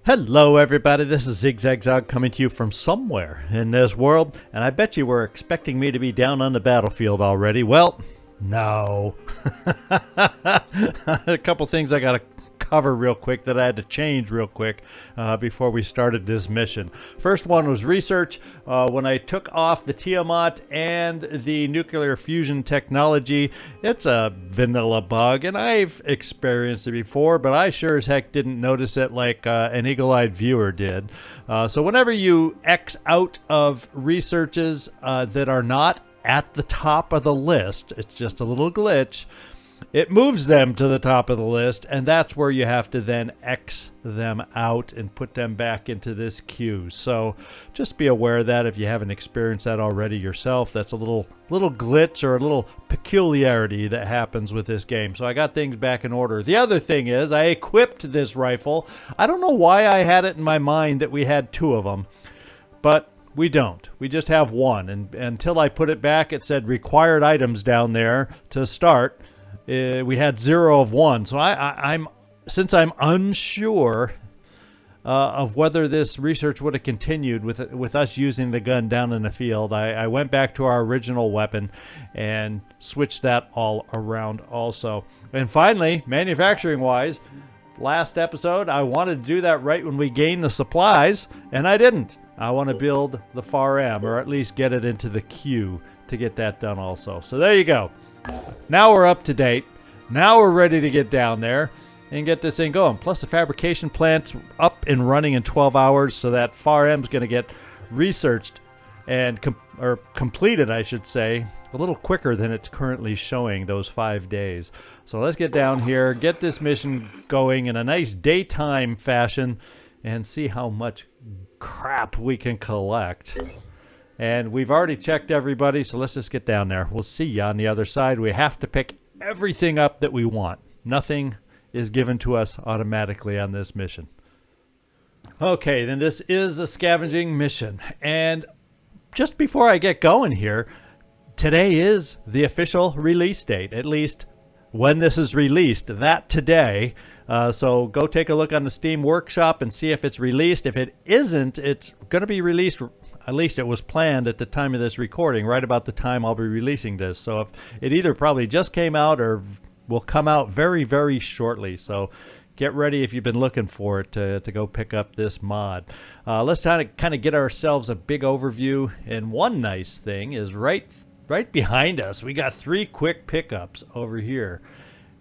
Hello everybody, this is Zigzag coming to you from somewhere in this world, and I bet you were expecting me to be down on the battlefield already. Well, no. A couple things I gotta cover real quick that I had to change real quick before we started this mission. First one was research. When I took off the Tiamat and the nuclear fusion technology, it's a vanilla bug, and I've experienced it before, but I sure as heck didn't notice it like an eagle-eyed viewer did. So whenever you X out of researches that are not at the top of the list, it's just a little glitch, it moves them to the top of the list, and that's where you have to then X them out and put them back into this queue. So just be aware of that if you haven't experienced that already yourself. That's a little glitch or a little peculiarity that happens with this game. So I got things back in order. The other thing is I equipped this rifle. I don't know why I had it in my mind that we had two of them, but we don't. We just have one. And until I put it back, it said required items down there to start. We had 0 of 1, so since I'm unsure of whether this research would have continued with us using the gun down in the field, I went back to our original weapon and switched that all around also. And finally, manufacturing wise, last episode I wanted to do that right when we gained the supplies, and I didn't. I want to build the FAR-M, or at least get it into the queue to get that done also. So there you go. Now we're up to date. Now we're ready to get down there and get this thing going. Plus the fabrication plant's up and running in 12 hours, so that FAR-M is going to get researched and completed, I should say, a little quicker than it's currently showing, those 5 days. So let's get down here, get this mission going in a nice daytime fashion, and see how much crap we can collect. And we've already checked everybody, so let's just get down there. We'll see you on the other side. We have to pick everything up that we want. Nothing is given to us automatically on this mission. Okay, then this is a scavenging mission. And just before I get going here, today is the official release date, at least when this is released, that today. So go take a look on the Steam Workshop and see if it's released. If it isn't, it's going to be released. At least it was planned at the time of this recording, right about the time I'll be releasing this. So if it either probably just came out or will come out very, very shortly. So get ready if you've been looking for it to go pick up this mod. Let's kind of get ourselves a big overview. And one nice thing is right behind us, we got 3 quick pickups over here.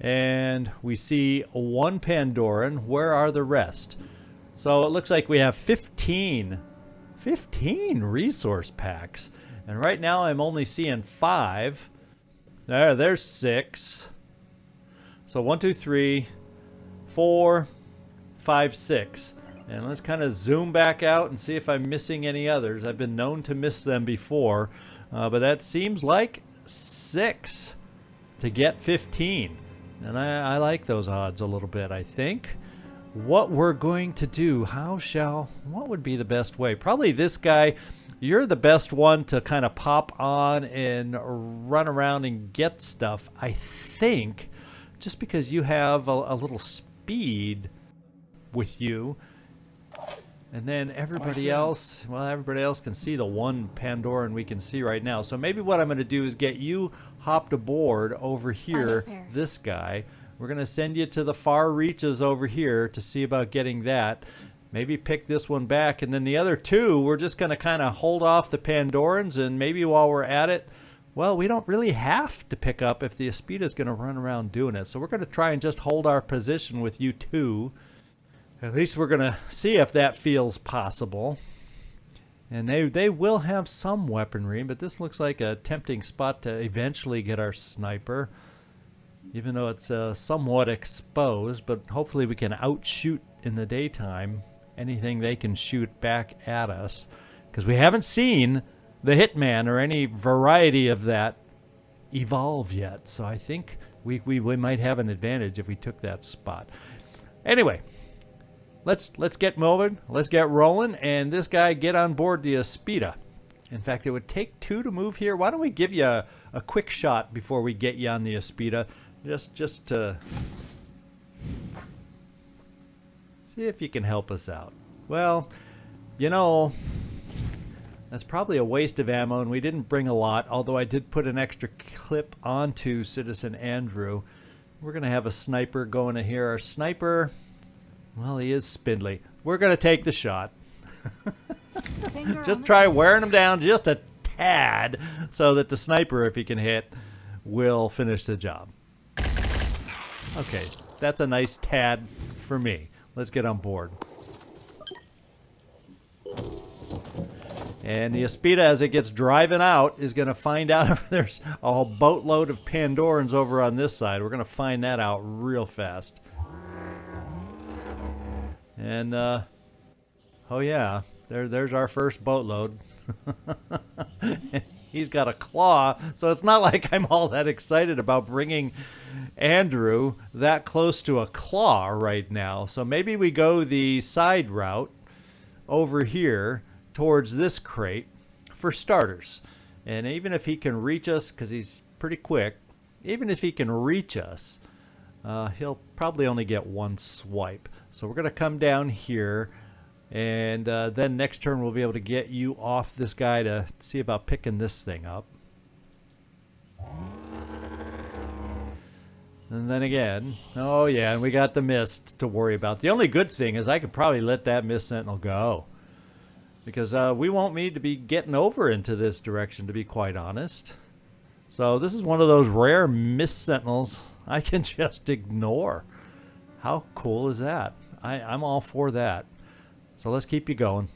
And we see 1 Pandoran. Where are the rest? So it looks like we have 15 resource packs, and right now I'm only seeing 5. There's 6. So 1, 2, 3, 4, 5, 6. And let's kind of zoom back out and see if I'm missing any others. I've been known to miss them before, but that seems like 6 to get 15, and I like those odds a little bit. I think what we're going to do, what would be the best way? Probably this guy. You're the best one to kind of pop on and run around and get stuff, I think, just because you have a little speed with you. And then everybody else can see the 1 Pandoran we can see right now. So maybe what I'm going to do is get you hopped aboard over here, this guy. We're going to send you to the far reaches over here to see about getting that. Maybe pick this one back, and then the other 2, we're just going to kind of hold off the Pandorans, and maybe while we're at it, well, we don't really have to pick up if the Aspida is going to run around doing it. So we're going to try and just hold our position with you 2. At least we're going to see if that feels possible. And they will have some weaponry, but this looks like a tempting spot to eventually get our sniper. Even though it's somewhat exposed, but hopefully we can outshoot in the daytime anything they can shoot back at us. Because we haven't seen the Hitman or any variety of that evolve yet. So I think we might have an advantage if we took that spot. Anyway, let's get moving. Let's get rolling. And this guy, get on board the Aspida. In fact, it would take 2 to move here. Why don't we give you a quick shot before we get you on the Aspida? Just to See if you can help us out. Well, you know, that's probably a waste of ammo, and we didn't bring a lot, although I did put an extra clip onto Citizen Andrew. We're going to have a sniper going in here. Our sniper, well, he is spindly. We're going to take the shot. Just try wearing him down just a tad so that the sniper, if he can hit, will finish the job. Okay, that's a nice tad for me. Let's get on board. And the Aspida, as it gets driving out, is going to find out if there's a whole boatload of Pandorans over on this side. We're going to find that out real fast. And, oh yeah, there's our first boatload. He's got a claw, so it's not like I'm all that excited about bringing Andrew that close to a claw right now. So maybe we go the side route over here towards this crate for starters. And even if he can reach us, because he's pretty quick, even if he can reach us, he'll probably only get one swipe. So we're going to come down here, and then next turn we'll be able to get you off this guy to see about picking this thing up. And then again, oh yeah, and we got the mist to worry about. The only good thing is I could probably let that mist sentinel go, because we won't need to be getting over into this direction, to be quite honest. So this is one of those rare mist sentinels I can just ignore. How cool is that? I'm all for that. So let's keep you going.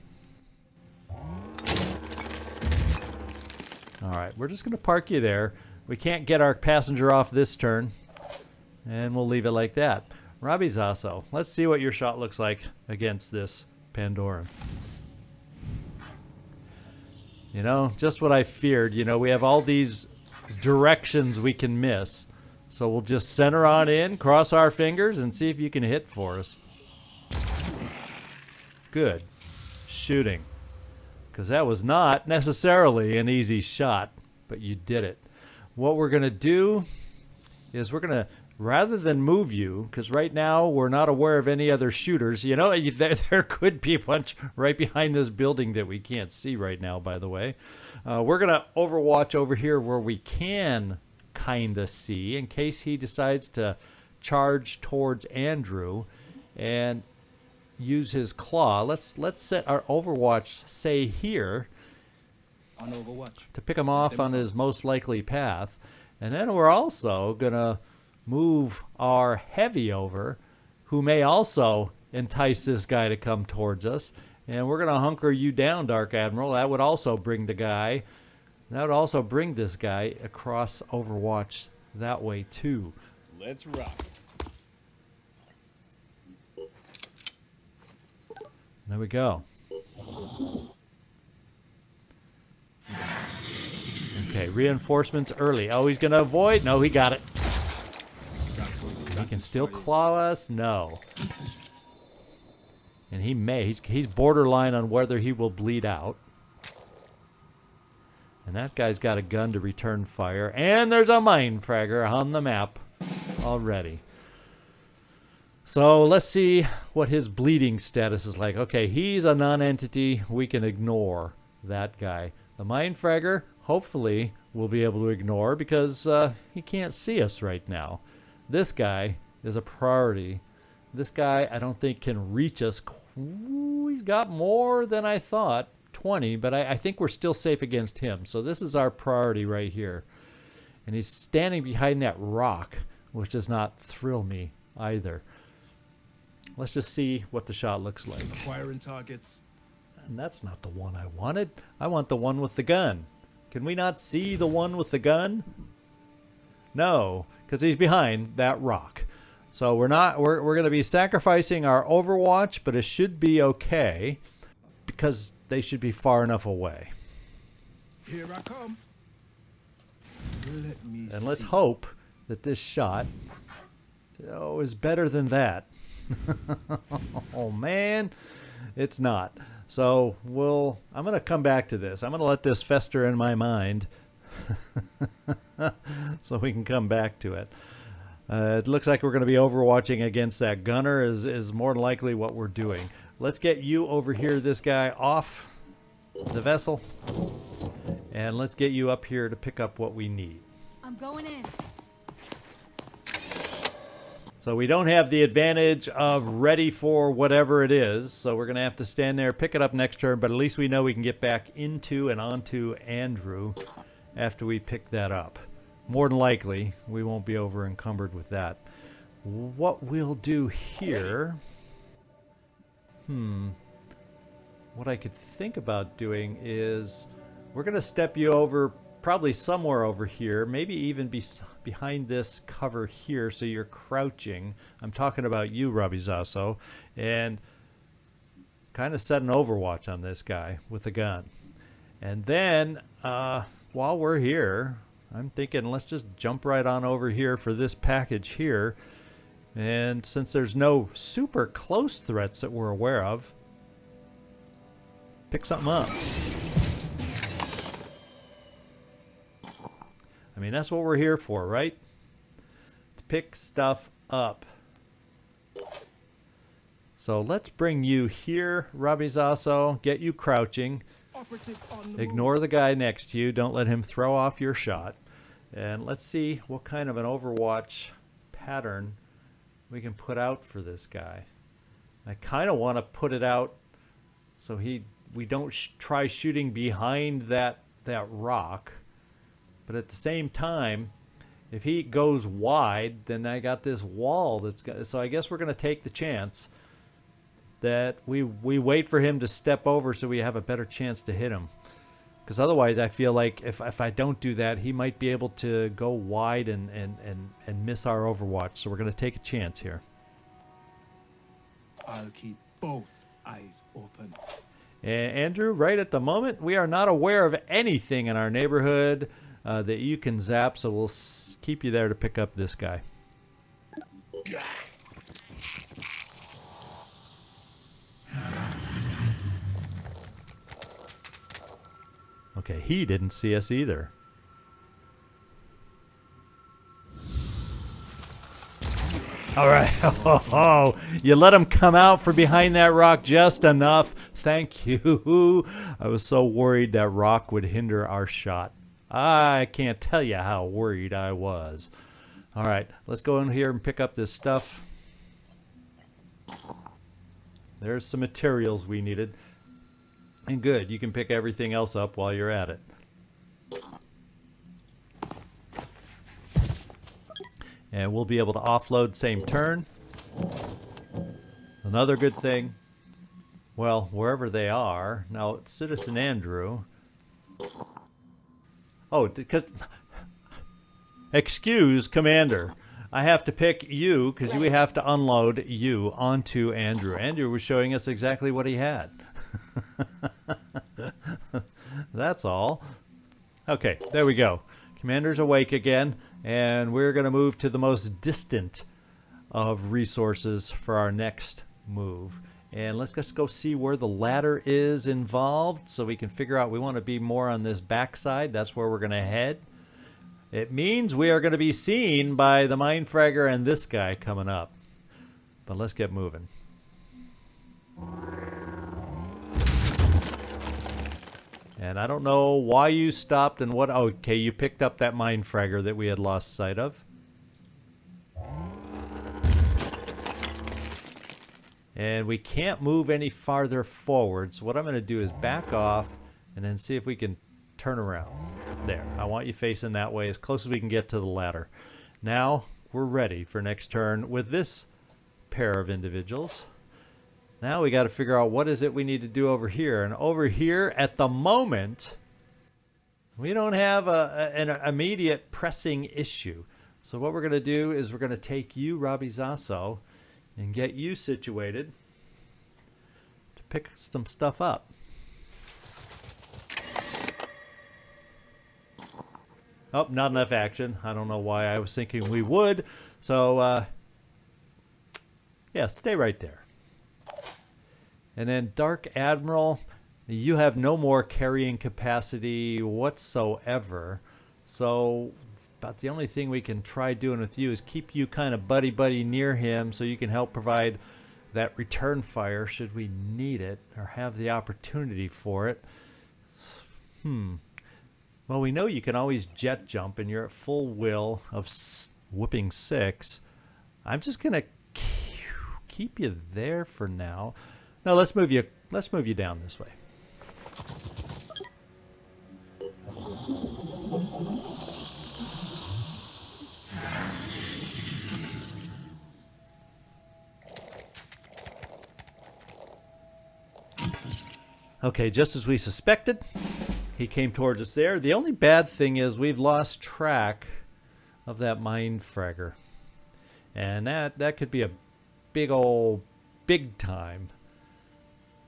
Alright, we're just going to park you there. We can't get our passenger off this turn, and we'll leave it like that. Robbie Zasso, let's see what your shot looks like against this Pandoran. You know, just what I feared. You know, we have all these directions we can miss. So we'll just center on in, cross our fingers, and see if you can hit for us. Good. Shooting. Because that was not necessarily an easy shot, but you did it. What we're going to do is we're going to, rather than move you, because right now we're not aware of any other shooters. You know, there could be a bunch right behind this building that we can't see right now, by the way. We're going to overwatch over here where we can kind of see, in case he decides to charge towards Andrew and use his claw. Let's set our overwatch, say, here on Overwatch to pick him off on his most likely path. And then we're also going to move our heavy over, who may also entice this guy to come towards us. And we're going to hunker you down, Dark Admiral. That would also bring the guy, that would also bring this guy across Overwatch that way too. Let's rock. There we go. Okay, reinforcements early. Oh, he's going to avoid? No, he got it. He can still claw us? No. And he may. He's borderline on whether he will bleed out. And that guy's got a gun to return fire. And there's a mine fragger on the map already. So let's see what his bleeding status is like. Okay, he's a non-entity. We can ignore that guy. The mine fragger, hopefully, we'll be able to ignore because he can't see us right now. This guy is a priority. This guy, I don't think, can reach us. Ooh, he's got more than I thought, 20, but I think we're still safe against him. So this is our priority right here. And he's standing behind that rock, which does not thrill me either. Let's just see what the shot looks like. Acquiring targets. And that's not the one I wanted. I want the one with the gun. Can we not see the one with the gun? No, because he's behind that rock. So we're going to be sacrificing our Overwatch, but it should be okay because they should be far enough away. Here I come. Let me and let's hope that this shot is better than that. Oh man, it's not. So I'm going to come back to this. I'm going to let this fester in my mind so we can come back to it. It looks like we're going to be overwatching against that gunner is more than likely what we're doing. Let's get you over here, this guy, off the vessel. And let's get you up here to pick up what we need. I'm going in. So we don't have the advantage of ready for whatever it is. So we're going to have to stand there, pick it up next turn. But at least we know we can get back into and onto Andrew after we pick that up. More than likely, we won't be over encumbered with that. What we'll do here... What I could think about doing is... We're going to step you over probably somewhere over here. Maybe even behind this cover here so you're crouching. I'm talking about you, Robbie Zasso. And kind of set an overwatch on this guy with a gun. And then, while we're here... I'm thinking let's just jump right on over here for this package here. And since there's no super close threats that we're aware of, pick something up. I mean, that's what we're here for, right? To pick stuff up. So let's bring you here, Robbie Zasso. Get you crouching. Ignore the guy next to you. Don't let him throw off your shot. And let's see what kind of an Overwatch pattern we can put out for this guy. I kind of want to put it out so we don't try shooting behind that rock. But at the same time, if he goes wide, then I got this wall that's got... So I guess we're going to take the chance that we wait for him to step over so we have a better chance to hit him. Because otherwise I feel like if I don't do that, he might be able to go wide and miss our Overwatch. So we're going to take a chance here. I'll keep both eyes open. And Andrew, right at the moment, we are not aware of anything in our neighborhood that you can zap. So we'll keep you there to pick up this guy. Okay, he didn't see us either. All right. Oh, you let him come out from behind that rock just enough. Thank you. I was so worried that rock would hinder our shot. I can't tell you how worried I was. All right, let's go in here and pick up this stuff. There's some materials we needed. And good, you can pick everything else up while you're at it. And we'll be able to offload same turn. Another good thing, well, wherever they are. Now, Citizen Andrew. Oh, because... Excuse, Commander. I have to pick you because we have to unload you onto Andrew. Andrew was showing us exactly what he had. That's all. Okay, there we go. Commander's awake again, and we're going to move to the most distant of resources for our next move. And let's just go see where the ladder is involved so we can figure out we want to be more on this backside. That's where we're going to head. It means we are going to be seen by the Mindfragger and this guy coming up. But let's get moving. And I don't know why you stopped and what... Okay, you picked up that Mindfragger that we had lost sight of. And we can't move any farther forward. So what I'm going to do is back off and then see if we can turn around. There. I want you facing that way as close as we can get to the ladder. Now we're ready for next turn with this pair of individuals. Now we got to figure out what is it we need to do over here. And over here at the moment, we don't have an immediate pressing issue. So what we're going to do is we're going to take you, Robbie Zasso, and get you situated to pick some stuff up. Oh, not enough action. I don't know why I was thinking we would. So, yeah, stay right there. And then Dark Admiral, you have no more carrying capacity whatsoever. So about the only thing we can try doing with you is keep you kind of buddy-buddy near him so you can help provide that return fire should we need it or have the opportunity for it. Well, we know you can always jet jump and you're at full will of whooping 6. I'm just going to keep you there for now. No, let's move you down this way. Okay, just as we suspected, he came towards us there. The only bad thing is we've lost track of that mind fragger. And that could be a big time.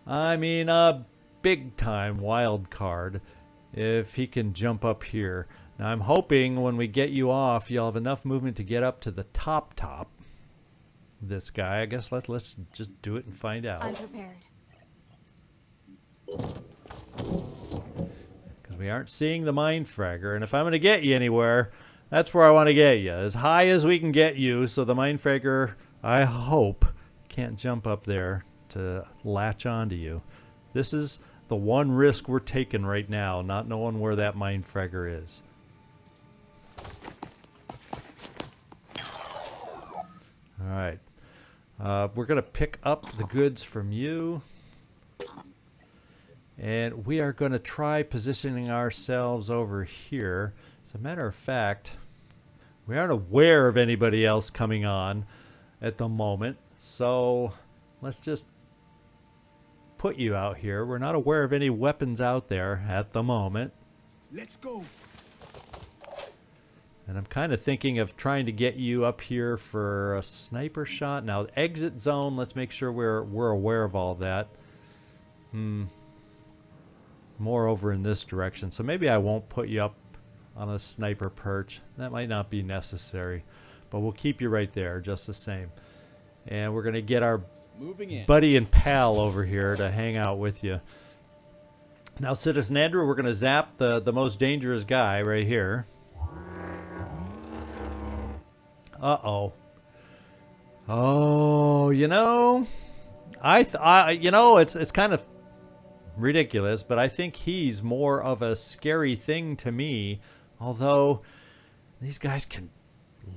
I mean, a big time wild card if he can jump up here. Now, I'm hoping when we get you off, you'll have enough movement to get up to the top. This guy, I guess let's just do it and find out. I'm prepared. Because we aren't seeing the mind fragger, and if I'm going to get you anywhere, that's where I want to get you, as high as we can get you, so the mind fragger, I hope, can't jump up there to latch onto you. This is the one risk we're taking right now, not knowing where that mind fragger is. All right, we're going to pick up the goods from you. And we are going to try positioning ourselves over here. As a matter of fact, we aren't aware of anybody else coming on at the moment. So let's just put you out here. We're not aware of any weapons out there at the moment. Let's go. And I'm kind of thinking of trying to get you up here for a sniper shot. Now, exit zone, let's make sure we're aware of all that. More over in this direction, so maybe I won't put you up on a sniper perch. That might not be necessary, but we'll keep you right there just the same. And we're gonna get our buddy and pal over here to hang out with you. Now, Citizen Andrew, we're gonna zap the most dangerous guy right here. Oh, you know, it's kind of ridiculous, but I think he's more of a scary thing to me, although these guys can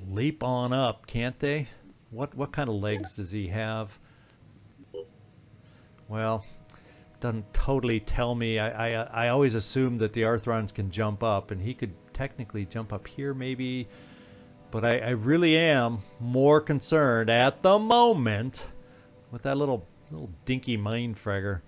leap on up, can't they? What kind of legs does he have? Well, doesn't totally tell me. I always assumed that the Arthrons can jump up, and he could technically jump up here maybe, but I really am more concerned at the moment with that little dinky mind fragger.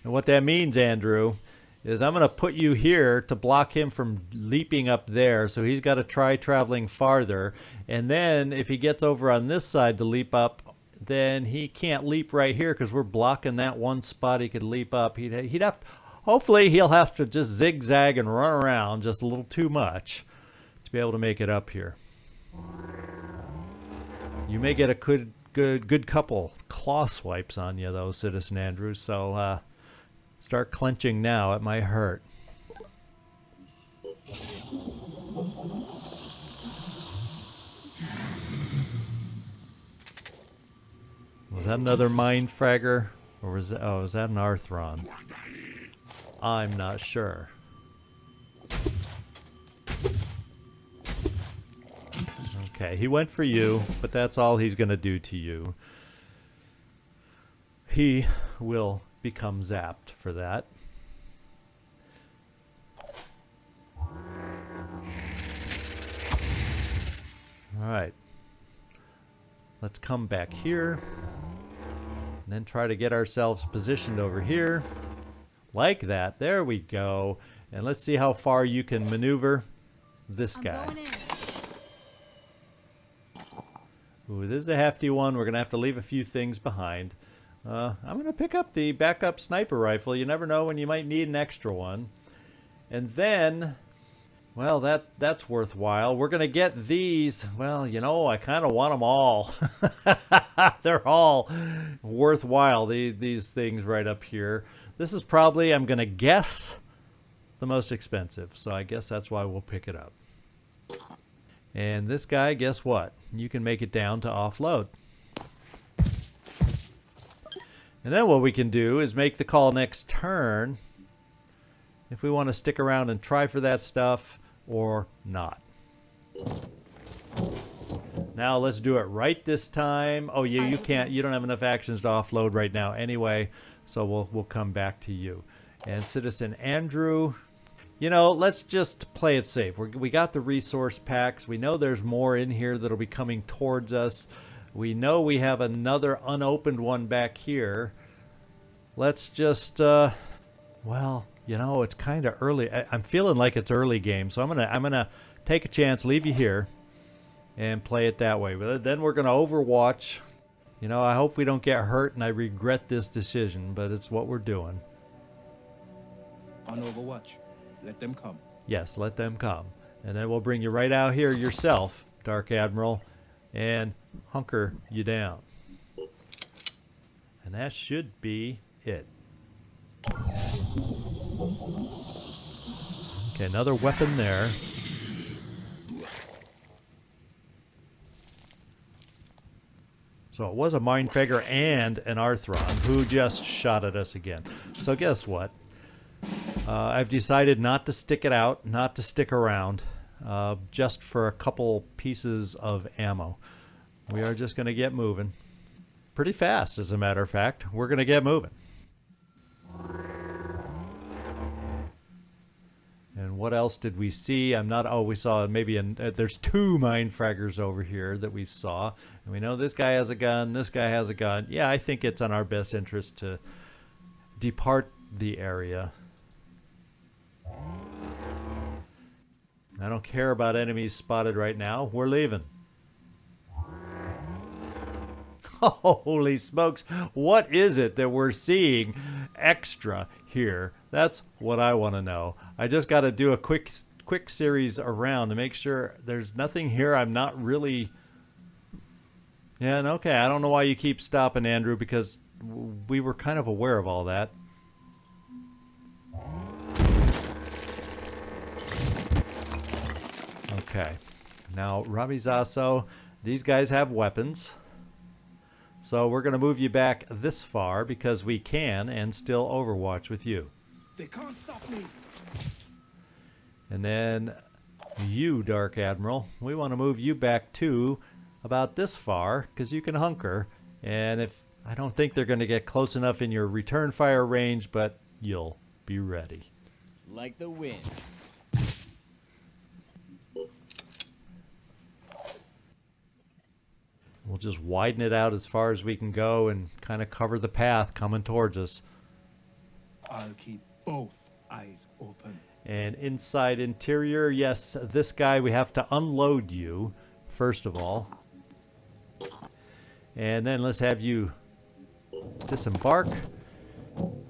And what that means, Andrew, is I'm going to put you here to block him from leaping up there, so he's got to try traveling farther. And then if he gets over on this side to leap up, then he can't leap right here because we're blocking that one spot he could leap up. He'd have to, hopefully he'll have to just zigzag and run around just a little too much to be able to make it up here. You may get a good couple claw swipes on you though, Citizen Andrew, so start clenching now. It might hurt. Was that another mind fragger? Or was that, was that an Arthron? I'm not sure. Okay, he went for you, but that's all he's going to do to you. He will become zapped for that. Alright. Let's come back here. And then try to get ourselves positioned over here. Like that. There we go. And let's see how far you can maneuver this guy. Ooh, this is a hefty one. We're going to have to leave a few things behind. I'm going to pick up the backup sniper rifle. You never know when you might need an extra one. And then Well, that's worthwhile. We're going to get these. Well, you know, I kind of want them all. They're all worthwhile, these things right up here. This is probably, I'm going to guess, the most expensive. So I guess that's why we'll pick it up. And this guy, guess what? You can make it down to offload. And then what we can do is make the call next turn if we want to stick around and try for that stuff or not. Now let's do it right this time. Oh, you can't. You don't have enough actions to offload right now anyway, so we'll come back to you. And Citizen Andrew, you know, let's just play it safe. We got the resource packs. We know there's more in here that'll be coming towards us. We know we have another unopened one back here. Let's just, well, you know, it's kind of early. I'm feeling like it's early game, so I'm gonna take a chance, leave you here, and play it that way. But then we're gonna Overwatch. You know, I hope we don't get hurt, and I regret this decision, but it's what we're doing. On Overwatch. Let them come. Yes, let them come, and then we'll bring you right out here yourself, Dark Admiral, and hunker you down. And that should be it. Okay, another weapon there. So it was a Mindfagor and an Arthron who just shot at us again. So guess what? I've decided not to stick it out, not to stick around, just for a couple pieces of ammo. We are just going to get moving. Pretty fast, as a matter of fact. We're going to get moving. And what else did we see? We saw maybe, there's two Mindfraggers over here that we saw. And we know this guy has a gun, this guy has a gun. Yeah, I think it's in our best interest to depart the area. I don't care about enemies spotted right now. We're leaving. Holy smokes. What is it that we're seeing extra here? That's what I want to know. I just got to do a quick series around to make sure there's nothing here I'm not really... Yeah, and okay, I don't know why you keep stopping, Andrew, because we were kind of aware of all that. Okay. Now, Ramizaso, these guys have weapons. So we're going to move you back this far because we can and still Overwatch with you. They can't stop me. And then you, Dark Admiral, we want to move you back too about this far because you can hunker. And if I don't think they're going to get close enough in your return fire range, but you'll be ready. Like the wind. We'll just widen it out as far as we can go and kind of cover the path coming towards us. I'll keep both eyes open. And inside interior, yes, this guy, we have to unload you, first of all. And then let's have you disembark.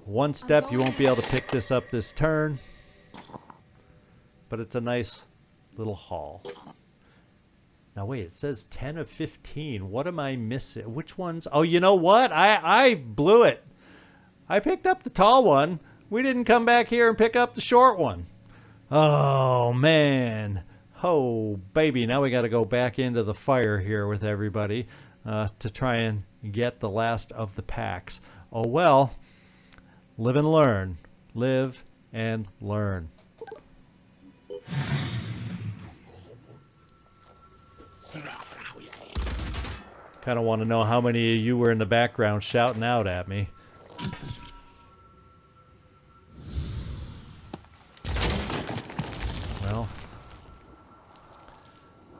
One step, you won't be able to pick this up this turn. But it's a nice little haul. Now wait, it says 10 of 15. What am I missing? Which ones? Oh, you know what? I blew it. I picked up the tall one. We didn't come back here and pick up the short one. Oh, man. Oh, baby. Now we got to go back into the fire here with everybody to try and get the last of the packs. Oh, well. Live and learn. Live and learn. Kind of want to know how many of you were in the background shouting out at me. Well,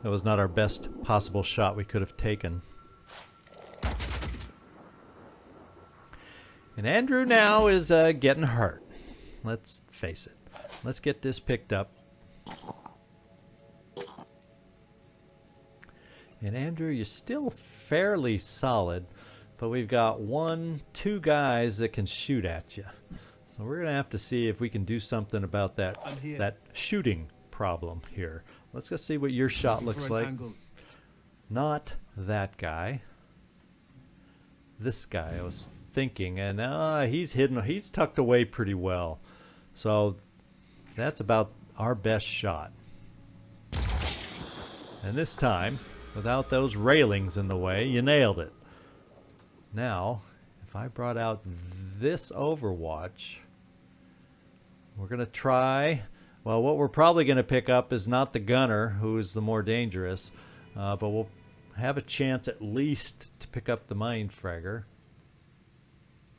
that was not our best possible shot we could have taken. And Andrew now is getting hurt. Let's face it. Let's get this picked up. And Andrew, you're still fairly solid, but we've got 2 guys that can shoot at you. So we're going to have to see if we can do something about that shooting problem here. Let's go see what your shot looks like. Angle. Not that guy. This guy I was thinking, and he's hidden. He's tucked away pretty well. So that's about our best shot. And this time, without those railings in the way, you nailed it. Now, if I brought out this Overwatch, we're going to try... Well, what we're probably going to pick up is not the gunner, who is the more dangerous, but we'll have a chance at least to pick up the mind fragger.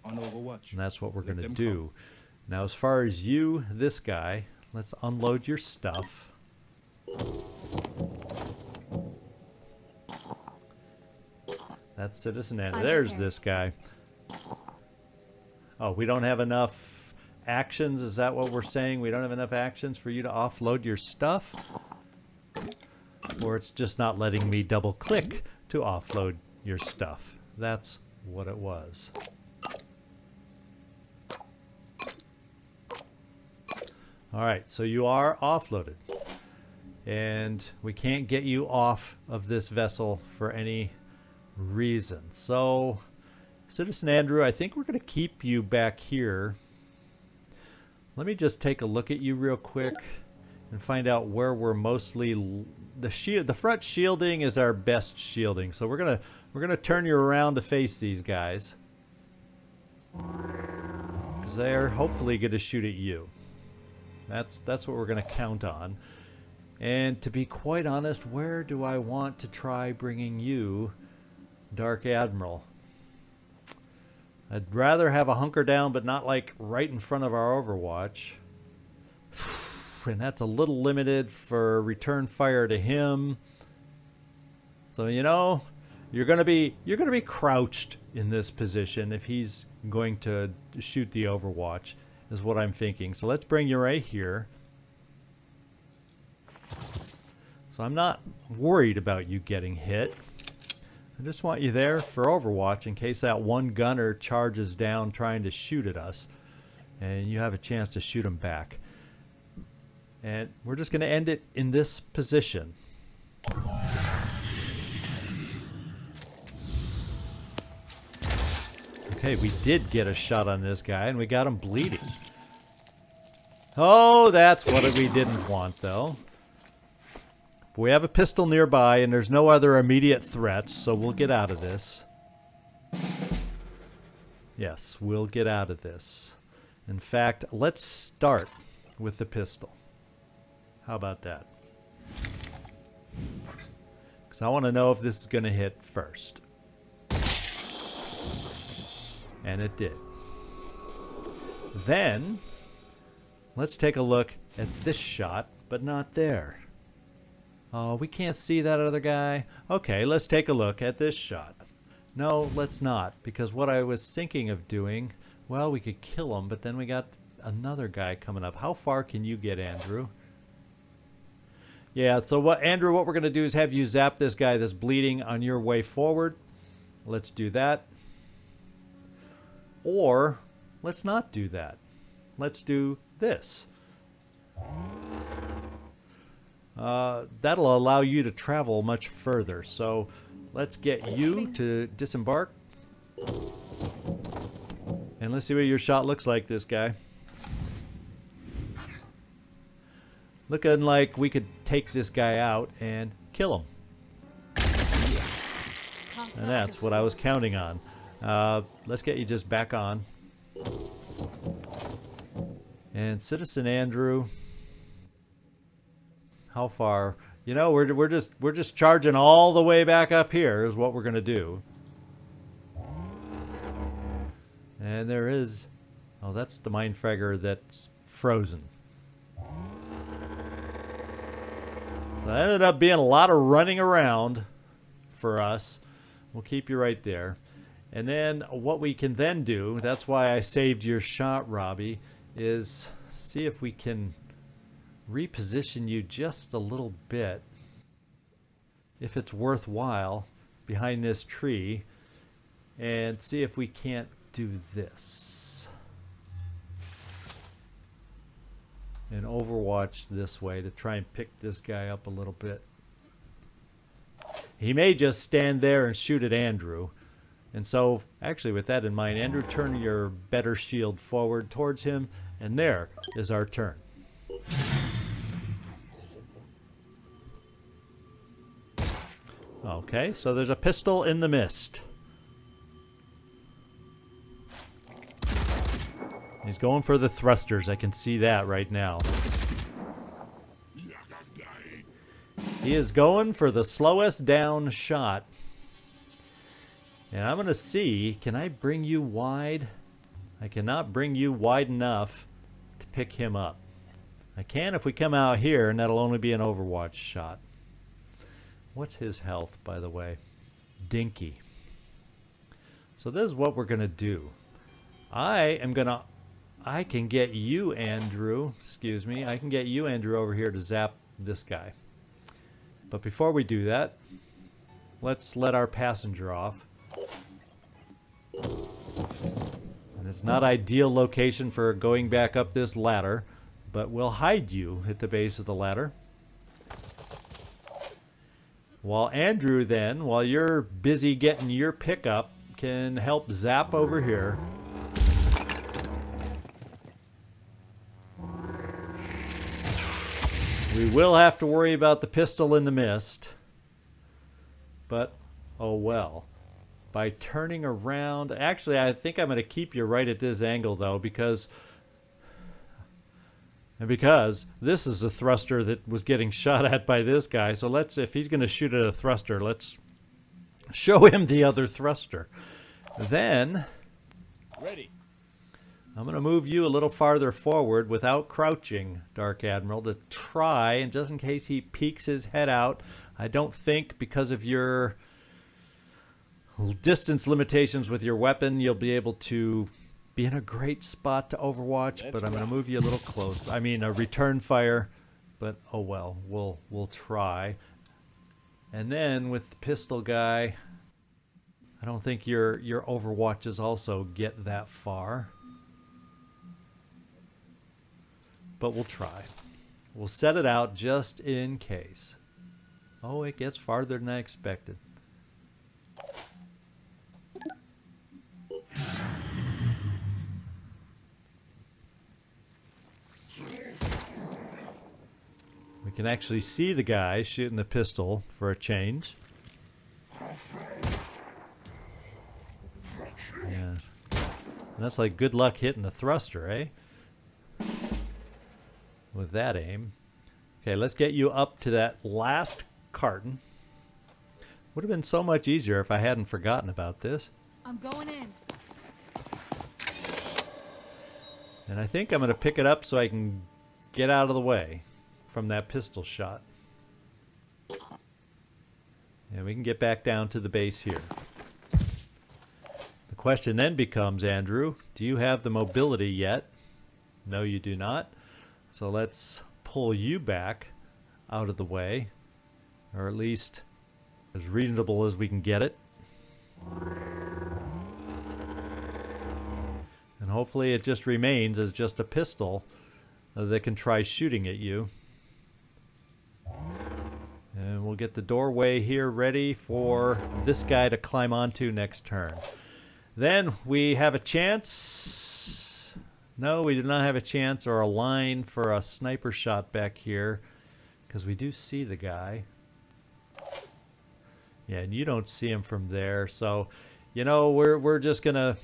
On Overwatch. And that's what we're Let going to them do. Now, as far as you, this guy, let's unload your stuff. That's Citizen Andrew. There's this guy. Oh, we don't have enough actions? Is that what we're saying? We don't have enough actions for you to offload your stuff? Or it's just not letting me double click to offload your stuff. That's what it was. Alright, so you are offloaded. And we can't get you off of this vessel for any reason. So, Citizen Andrew, I think we're going to keep you back here. Let me just take a look at you real quick and find out where we're mostly... The front shielding is our best shielding. So we're gonna turn you around to face these guys. Because they're hopefully going to shoot at you. That's what we're going to count on. And to be quite honest, where do I want to try bringing you, Dark Admiral? I'd rather have a hunker down, but not like right in front of our Overwatch. And that's a little limited for return fire to him. So, you know, you're gonna be crouched in this position if he's going to shoot the Overwatch, is what I'm thinking. So let's bring you right here. So I'm not worried about you getting hit. I just want you there for Overwatch in case that one gunner charges down trying to shoot at us. And you have a chance to shoot him back. And we're just going to end it in this position. Okay, we did get a shot on this guy, and we got him bleeding. Oh, that's what we didn't want, though. We have a pistol nearby, and there's no other immediate threats, so we'll get out of this. Yes, we'll get out of this. In fact, let's start with the pistol. How about that? Because I want to know if this is going to hit first. And it did. Then, let's take a look at this shot, but not there. Oh, we can't see that other guy. Okay, let's take a look at this shot. No, let's not, because what I was thinking of doing, well, we could kill him, but then we got another guy coming up. How far can you get, Andrew? Yeah, so Andrew, what we're going to do is have you zap this guy that's bleeding on your way forward. Let's do that. Or, let's not do that. Let's do this. That'll allow you to travel much further. So, let's get you to disembark. And let's see what your shot looks like, this guy. Looking like we could take this guy out and kill him. And that's what I was counting on. Let's get you just back on. And Citizen Andrew, how far? You know, we're just charging all the way back up here is what we're gonna do. And there is, oh, that's the mine fragger that's frozen. So that ended up being a lot of running around for us. We'll keep you right there. And then what we can then do, that's why I saved your shot, Robbie, is see if we can reposition you just a little bit, if it's worthwhile, behind this tree, and see if we can't do this. and overwatch this way to try and pick this guy up a little bit. He may just stand there and shoot at Andrew. And so, actually, with that in mind, Andrew, turn your better shield forward towards him, and there is our turn. Okay, so there's a pistol in the mist. He's going for the thrusters. I can see that right now. He is going for the slowest down shot. And I'm going to see, can I bring you wide? I cannot bring you wide enough to pick him up. I can if we come out here, and that'll only be an overwatch shot. What's his health, by the way? Dinky. So this is what we're going to do. I can get you, Andrew. Excuse me. I can get you, Andrew, over here to zap this guy. But before we do that, let's let our passenger off. And it's not ideal location for going back up this ladder, but we'll hide you at the base of the ladder. While Andrew then, while you're busy getting your pickup, can help zap over here. We will have to worry about the pistol in the mist, but oh well. By turning around, actually I think I'm going to keep you right at this angle though, because this is a thruster that was getting shot at by this guy. So let's, if he's going to shoot at a thruster, let's show him the other thruster. Then Ready. I'm going to move you a little farther forward without crouching, Dark Admiral, to try, and just in case he peeks his head out, I don't think because of your distance limitations with your weapon, you'll be able to be in a great spot to overwatch, but I'm going to move you a little close. I mean, a return fire, but oh well, we'll try. And then with the pistol guy, I don't think your overwatches also get that far. But we'll try. We'll set it out just in case. Oh, it gets farther than I expected. We can actually see the guy shooting the pistol for a change. Yeah. And that's like good luck hitting the thruster, eh? With that aim. Okay, let's get you up to that last carton. Would have been so much easier if I hadn't forgotten about this. I'm going in. And I think I'm going to pick it up so I can get out of the way from that pistol shot. And we can get back down to the base here. The question then becomes, Andrew, do you have the mobility yet? No, you do not. So let's pull you back out of the way, or at least as reasonable as we can get it. And hopefully it just remains as just a pistol that can try shooting at you. And we'll get the doorway here ready for this guy to climb onto next turn. Then we have a chance. No, we do not have a chance or a line for a sniper shot back here, because we do see the guy. Yeah, and you don't see him from there. So, you know, we're just going to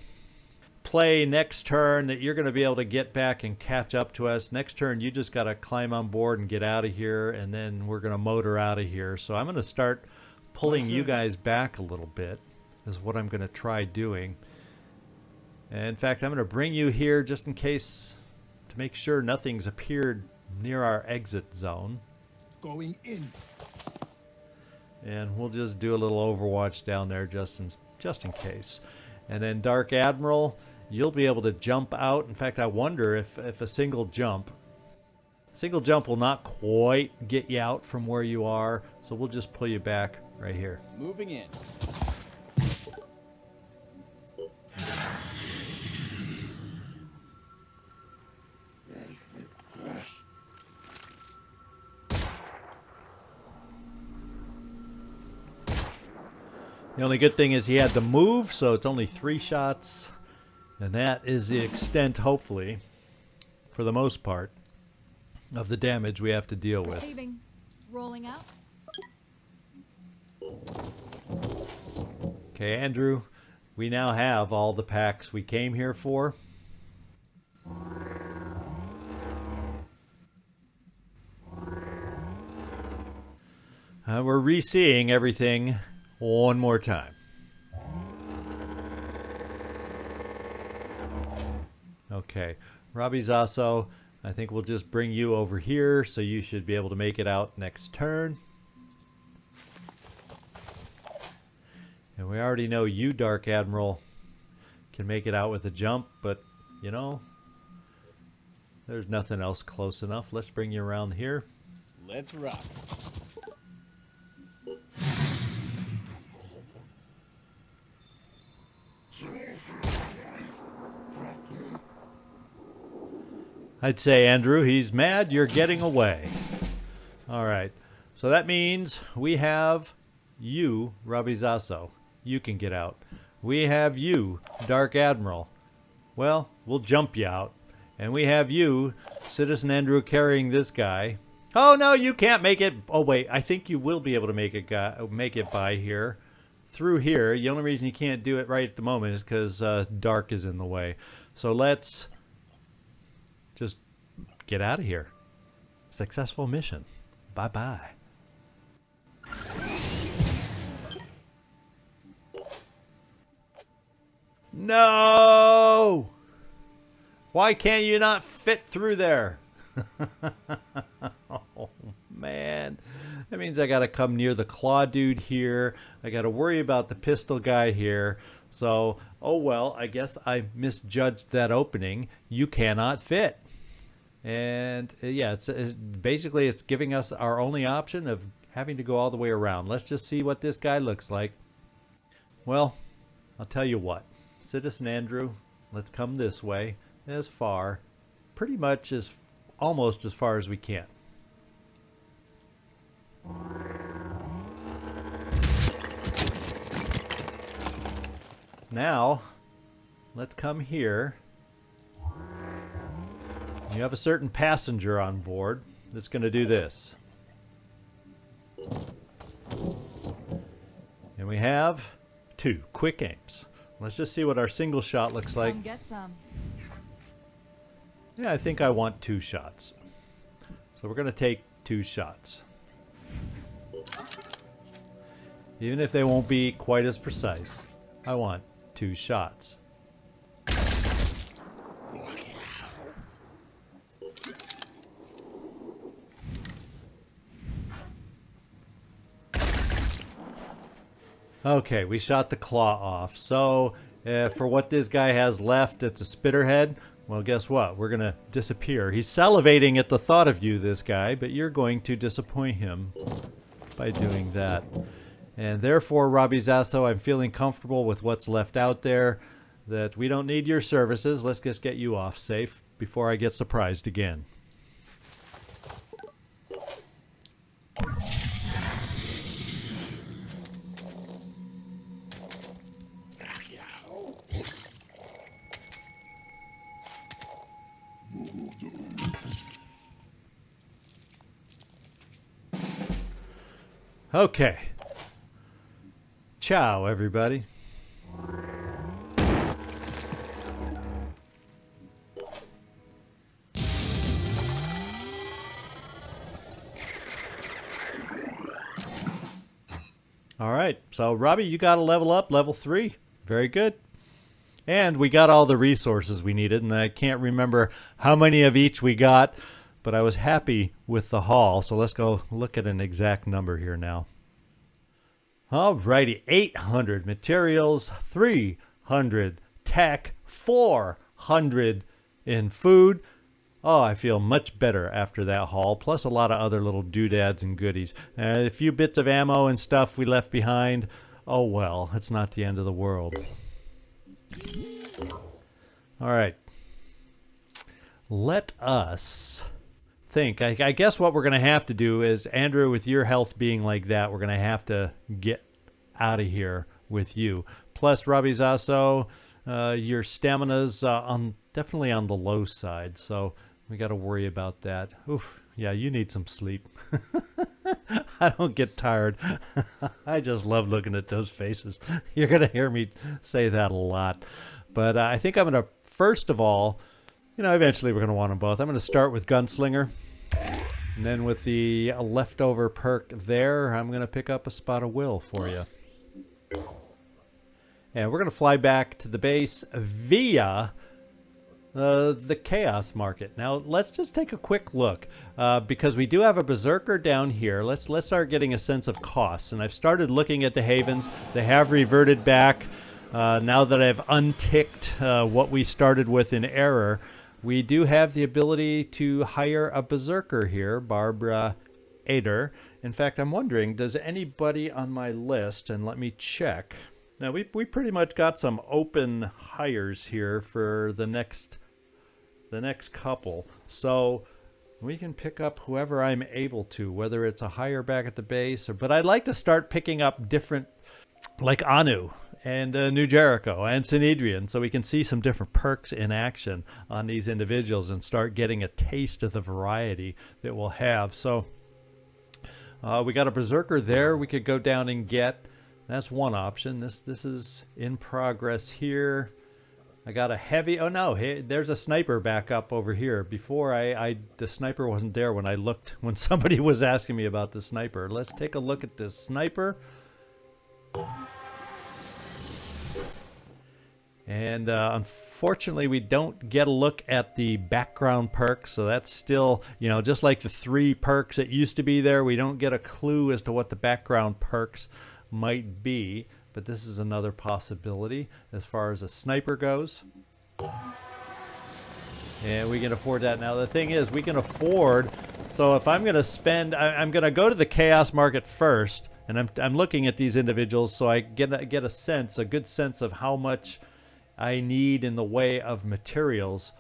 play next turn that you're going to be able to get back and catch up to us. Next turn, you just got to climb on board and get out of here, and then we're going to motor out of here. So I'm going to start pulling you guys back a little bit, is what I'm going to try doing. And in fact, I'm going to bring you here just in case, to make sure nothing's appeared near our exit zone. Going in. And we'll just do a little overwatch down there just in case. And then Dark Admiral, you'll be able to jump out. In fact, I wonder if a single jump will not quite get you out from where you are. So we'll just pull you back right here. Moving in. The only good thing is he had to move, so it's only 3 shots. And that is the extent, hopefully, for the most part, of the damage we have to deal with. Receiving. Rolling out. Okay, Andrew, we now have all the packs we came here for. We're re-seeing everything one more time. Okay, Robbie Zasso, I think we'll just bring you over here, so you should be able to make it out next turn. And we already know you, Dark Admiral, can make it out with a jump, but, you know, there's nothing else close enough. Let's bring you around here. Let's rock. I'd say, Andrew, he's mad you're getting away. All right. So that means we have you, Robbie Zasso. You can get out. We have you, Dark Admiral. Well, we'll jump you out. And we have you, Citizen Andrew, carrying this guy. Oh, no, you can't make it. Oh, wait. I think you will be able to make it by here. Through here. The only reason you can't do it right at the moment is because Dark is in the way. So let's just get out of here. Successful mission. Bye-bye. No! Why can't you not fit through there? Oh, man. That means I got to come near the claw dude here. I got to worry about the pistol guy here. So, oh well, I guess I misjudged that opening. You cannot fit. And yeah, it's basically it's giving us our only option of having to go all the way around. Let's just see what this guy looks like. Well, I'll tell you what. Citizen Andrew, let's come this way as far, pretty much as almost as far as we can. Now, let's come here. You have a certain passenger on board that's going to do this. And we have 2 quick aims. Let's just see what our single shot looks like. Come get some. Yeah, I think I want 2 shots. So we're going to take 2 shots. Even if they won't be quite as precise, I want 2 shots. Okay, we shot the claw off. So, for what this guy has left, it's a spitter head. Well, guess what? We're going to disappear. He's salivating at the thought of you, this guy, but you're going to disappoint him by doing that. And therefore, Robbie Zasso, I'm feeling comfortable with what's left out there, that we don't need your services. Let's just get you off safe before I get surprised again. Okay. Ciao, everybody. All right. So, Robbie, you got to level up, level 3. Very good. And we got all the resources we needed, and I can't remember how many of each we got, but I was happy with the haul. So let's go look at an exact number here now. Alrighty, 800 materials, 300 tech, 400 in food. Oh, I feel much better after that haul, plus a lot of other little doodads and goodies. And a few bits of ammo and stuff we left behind. Oh well, it's not the end of the world. Alright. Let us think. I guess what we're going to have to do is, Andrew, with your health being like that, we're going to have to get out of here with you. Plus, Rabizaso, your stamina's definitely on the low side, so we got to worry about that. Oof, yeah, you need some sleep. I don't get tired. I just love looking at those faces. You're going to hear me say that a lot. But I think I'm going to, first of all, eventually we're going to want them both. I'm going to start with Gunslinger. And then with the leftover perk there, I'm going to pick up a Spot of Will for you. And we're going to fly back to the base via the Chaos Market. Now, let's just take a quick look, because we do have a Berserker down here. Let's start getting a sense of costs. And I've started looking at the havens. They have reverted back. Now that I've unticked what we started with in error, we do have the ability to hire a Berserker here, Barbara Ader. In fact, I'm wondering, does anybody on my list, and let me check. Now, we pretty much got some open hires here for the next couple. So we can pick up whoever I'm able to, whether it's a hire back at the base, but I'd like to start picking up different, like Anu and New Jericho and Synedrian, so we can see some different perks in action on these individuals and start getting a taste of the variety that we'll have. So we got a Berserker there we could go down and get. That's one option. This is in progress here. I got a heavy. Oh no, hey, there's a sniper back up over here. Before the sniper wasn't there when I looked, when somebody was asking me about the sniper. Let's take a look at this sniper. And unfortunately, we don't get a look at the background perks, so that's still, just like the 3 perks that used to be there, we don't get a clue as to what the background perks might be, but this is another possibility as far as a sniper goes. And we can afford that. Now, the thing is, we can afford, so if I'm going to spend, I'm going to go to the Chaos Market first, and I'm looking at these individuals so I get a good sense of how much I need in the way of materials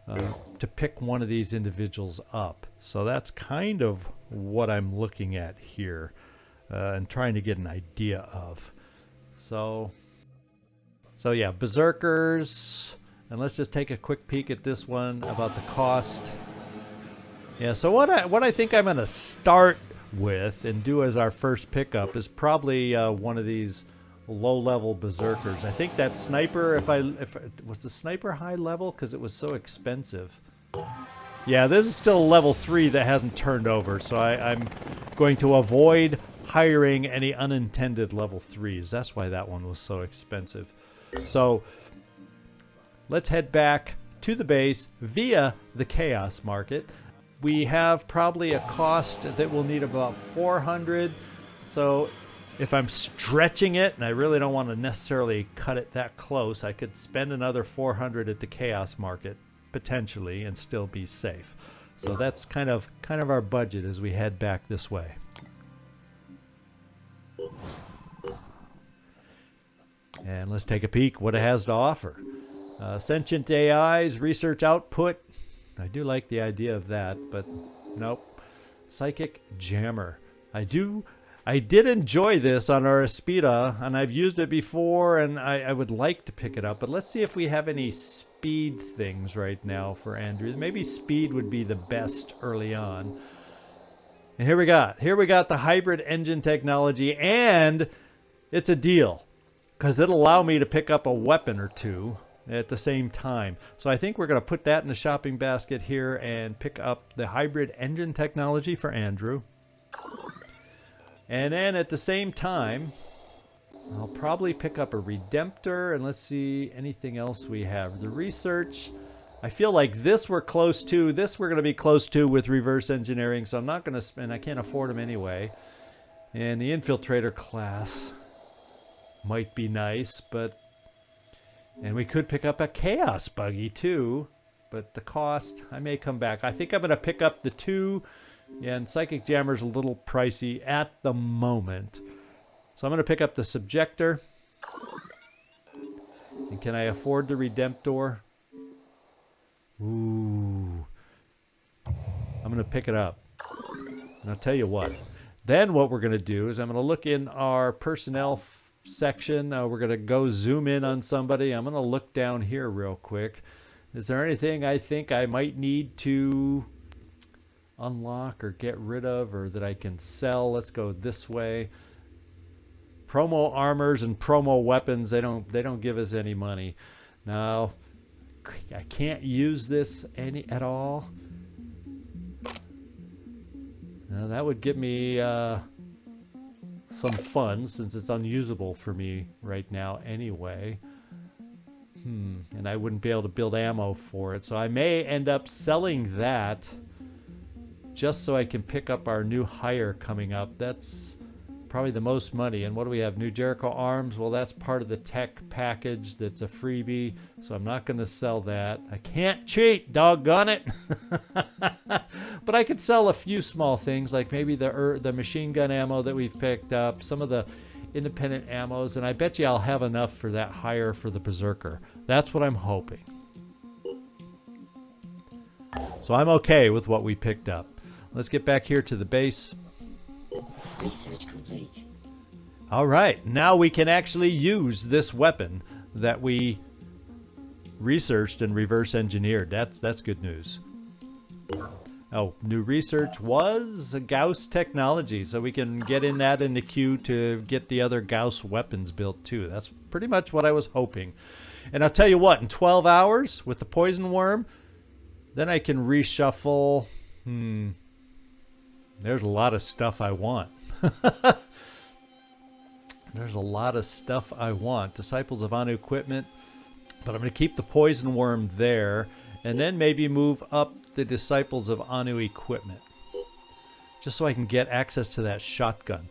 to pick one of these individuals up. So that's kind of what I'm looking at here and trying to get an idea of. So yeah, Berserkers, and let's just take a quick peek at this one about the cost. Yeah, so what I think I'm going to start with and do as our first pickup is probably one of these low-level Berserkers. I think that sniper, if was the sniper high level because it was so expensive. Yeah, this is still level 3 that hasn't turned over, so I'm going to avoid hiring any unintended level 3s. That's why that one was so expensive. So let's head back to the base via the Chaos Market. We have probably a cost that we'll need about 400. So if I'm stretching it, and I really don't want to necessarily cut it that close, I could spend another 400 at the Chaos Market potentially and still be safe. So that's kind of our budget as we head back this way. And let's take a peek what it has to offer. Sentient AIs, research output. I do like the idea of that, but nope. Psychic Jammer. I did enjoy this on our Aspida, and I've used it before, and I would like to pick it up. But let's see if we have any speed things right now for Andrew. Maybe speed would be the best early on. And here we got the hybrid engine technology, and it's a deal because it'll allow me to pick up a weapon or two at the same time. So I think we're going to put that in the shopping basket here and pick up the hybrid engine technology for Andrew. And then at the same time, I'll probably pick up a Redemptor, and let's see anything else we have. The research, I feel like this we're close to. This we're going to be close to with reverse engineering, so I'm not going to spend, I can't afford them anyway. And the infiltrator class might be nice, but, and we could pick up a chaos buggy too, but the cost, I may come back. I think I'm going to pick up the 2. Yeah, and Psychic Jammer's a little pricey at the moment. So I'm going to pick up the Subjector. And can I afford the Redemptor? Ooh. I'm going to pick it up. And I'll tell you what. Then what we're going to do is I'm going to look in our personnel section. We're going to go zoom in on somebody. I'm going to look down here real quick. Is there anything I think I might need to unlock or get rid of, or that I can sell? Let's go this way. Promo armors and promo weapons, they don't give us any money. Now, I can't use this at all. Now, that would give me some funds, since it's unusable for me right now anyway. And I wouldn't be able to build ammo for it. So I may end up selling that just so I can pick up our new hire coming up. That's probably the most money. And what do we have? New Jericho arms. Well, that's part of the tech package. That's a freebie. So I'm not going to sell that. I can't cheat, doggone it. But I could sell a few small things, like maybe the machine gun ammo that we've picked up, some of the independent ammos, and I bet you I'll have enough for that hire for the Berserker. That's what I'm hoping. So I'm okay with what we picked up. Let's get back here to the base. Research complete. All right, now we can actually use this weapon that we researched and reverse engineered. That's good news. Oh, new research was Gauss technology, so we can get in the queue to get the other Gauss weapons built too. That's pretty much what I was hoping. And I'll tell you what, in 12 hours with the poison worm, then I can reshuffle. There's a lot of stuff I want. There's a lot of stuff I want. Disciples of Anu equipment, but I'm going to keep the poison worm there, and then maybe move up the Disciples of Anu equipment, just so I can get access to that shotgun,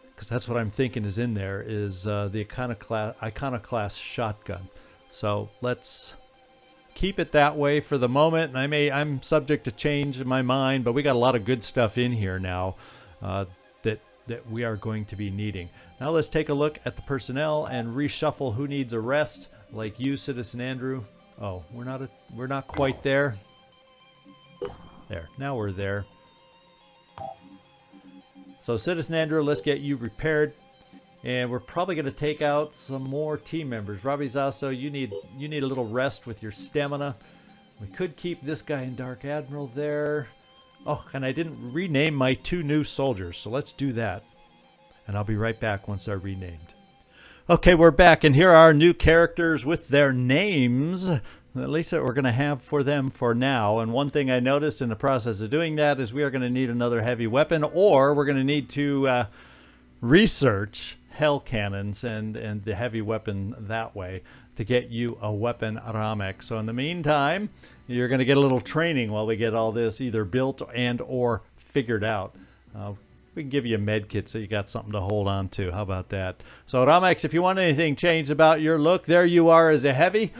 because that's what I'm thinking is in there, is the iconoclast shotgun. So let's keep it that way for the moment, and I'm subject to change in my mind, but we got a lot of good stuff in here now that we are going to be needing. Now let's take a look at the personnel and reshuffle who needs a rest, like you, Citizen Andrew. Oh, we're not quite there. There, now we're there. So Citizen Andrew, let's get you repaired, and we're probably going to take out some more team members. Robbie Zasso, you need a little rest with your stamina. We could keep this guy in Dark Admiral there. Oh, and I didn't rename my 2 new soldiers, so let's do that. And I'll be right back once they're renamed. Okay, we're back, and here are our new characters with their names, at least that we're going to have for them for now. And one thing I noticed in the process of doing that is we are going to need another heavy weapon, or we're going to need to research hell cannons and the heavy weapon that way to get you a weapon Ramek. So in the meantime, you're going to get a little training while we get all this either built and or figured out. We can give you a med kit so you got something to hold on to. How about that? So Ramex, if you want anything changed about your look, there you are as a heavy.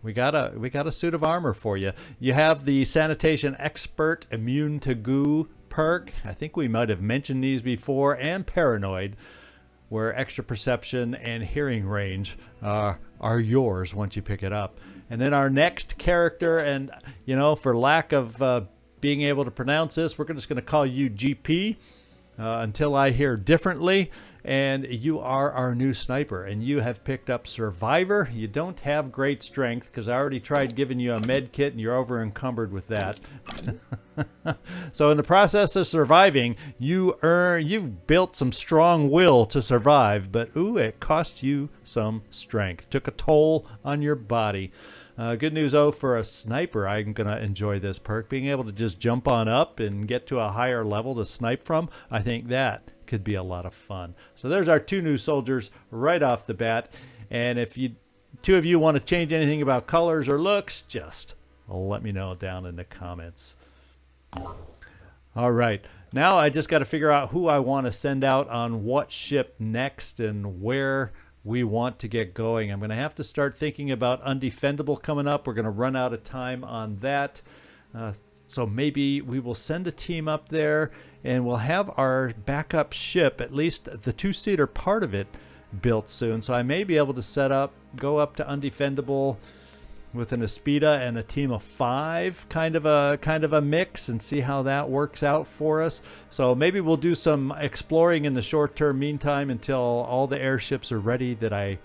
We got a suit of armor for you. You have the Sanitation Expert Immune to Goo perk. I think we might have mentioned these before, and Paranoid, where extra perception and hearing range are yours once you pick it up. And then our next character, and for lack of being able to pronounce this, we're just going to call you GP. Until I hear differently, and you are our new sniper, and you have picked up Survivor. You don't have great strength, because I already tried giving you a med kit and you're over encumbered with that. So in the process of surviving, you've built some strong will to survive, but it cost you some strength. Took a toll on your body. Good news, for a sniper, I'm going to enjoy this perk. Being able to just jump on up and get to a higher level to snipe from, I think that could be a lot of fun. So there's our 2 new soldiers right off the bat. And if 2 of you want to change anything about colors or looks, just let me know down in the comments. All right. Now I just got to figure out who I want to send out on what ship next and where we want to get going. I'm going to have to start thinking about Undefendable coming up. We're going to run out of time on that. So maybe we will send a team up there, and we'll have our backup ship, at least the 2-seater part of it, built soon. So I may be able to go up to Undefendable with an Aspida and a team of 5, kind of a mix, and see how that works out for us. So maybe we'll do some exploring in the short term meantime until all the airships are ready that I